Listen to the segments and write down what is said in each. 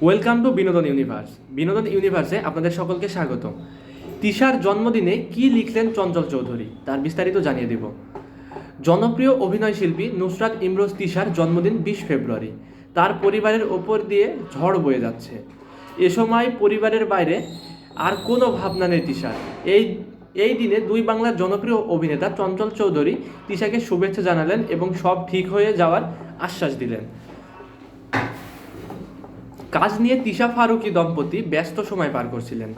Welcome to বিনোদন universe. বিনোদন ইউনিভার্সে আপনাদের সকলকে স্বাগত। তিশার জন্মদিনে কি লিখলেন চঞ্চল চৌধুরী, তার বিস্তারিত জানিয়ে দেব। জনপ্রিয় অভিনয় শিল্পী নুসরাত ইমরোজ তিশার জন্মদিন 20 ফেব্রুয়ারি। তার পরিবারের ওপর দিয়ে ঝড় বয়ে যাচ্ছে। এ সময় পরিবারের বাইরে আর কোনো ভাবনা নেই তিশার। এই দিনে দুই বাংলার জনপ্রিয় অভিনেতা চঞ্চল চৌধুরী তিশাকে শুভেচ্ছা জানালেন এবং সব ঠিক হয়ে যাওয়ার আশ্বাস দিলেন। কাজ নিয়ে তিশা ফারুকী দম্পতি ব্যস্ত সময় পার করছিলেন।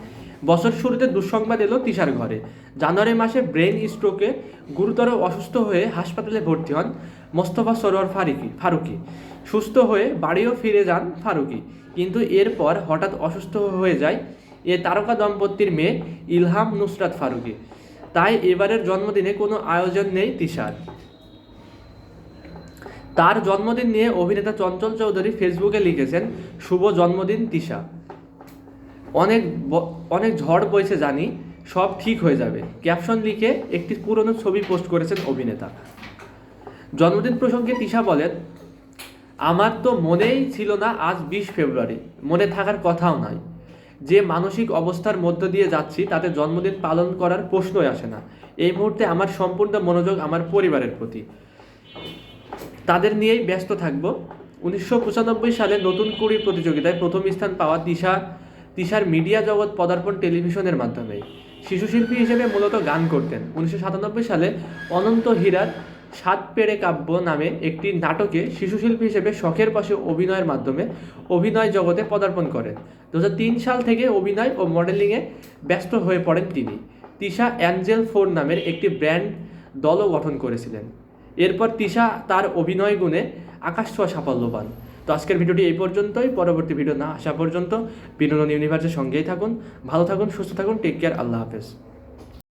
বছর শুরুতে দুঃসংবাদ এলো তিশার ঘরে। জানুয়ারি মাসে ব্রেন স্ট্রোকে গুরুতর অসুস্থ হয়ে হাসপাতালে ভর্তি হন মোস্তফা সরোয়ার ফারুকী। সুস্থ হয়ে বাড়িও ফিরে যান ফারুকী, কিন্তু এরপর হঠাৎ অসুস্থ হয়ে যায় এ তারকা দম্পতির মেয়ে ইলহাম নুসরাত ফারুকী। তাই এবারের জন্মদিনে কোনো আয়োজন নেই তিশার। তার জন্মদিন নিয়ে অভিনেতা চঞ্চল চৌধুরী ফেসবুকে লিখেছেন, শুভ জন্মদিন তিশা। অনেক ঝড় বইছে জানি, সব ঠিক হয়ে যাবে। ক্যাপশন লিখে একটি পুরনো ছবি পোস্ট করেছেন অভিনেতা। জন্মদিন প্রসঙ্গে তিশা বলেন, আমার তো মনেই ছিল না আজ 20 ফেব্রুয়ারি, মনে থাকার কথাও নয়। যে মানসিক অবস্থার মধ্য দিয়ে যাচ্ছি তাতে জন্মদিন পালন করার প্রশ্নই আসে না। এই মুহূর্তে আমার সম্পূর্ণ মনোযোগ আমার পরিবারের প্রতি, তাদের নিয়েই ব্যস্ত থাকব। 1995 সালে নতুন কুড়ি প্রতিযোগিতায় প্রথম স্থান পাওয়া তিশার মিডিয়া জগৎ পদার্পণ টেলিভিশনের মাধ্যমে। শিশুশিল্পী হিসেবে মূলত গান করতেন। 1997 সালে অনন্ত হীরার সাত পেড়ে কাব্য নামে একটি নাটকে শিশুশিল্পী হিসেবে শখের পাশে অভিনয়ের মাধ্যমে অভিনয় জগতে পদার্পণ করেন। 2003 সাল থেকে অভিনয় ও মডেলিংয়ে ব্যস্ত হয়ে পড়েন তিনি। তিশা অ্যাঞ্জেল 4 নামের একটি ব্র্যান্ড দলও গঠন করেছিলেন। এরপর তিশা তার অভিনয় গুণে আকাশ ছোঁয়া সাফল্য পান। তো আজকের ভিডিওটি এই পর্যন্তই। পরবর্তী ভিডিও না আসা পর্যন্ত বিনোদন ইউনিভার্সের সঙ্গেই থাকুন। ভালো থাকুন, সুস্থ থাকুন, টেক কেয়ার, আল্লাহ হাফেজ।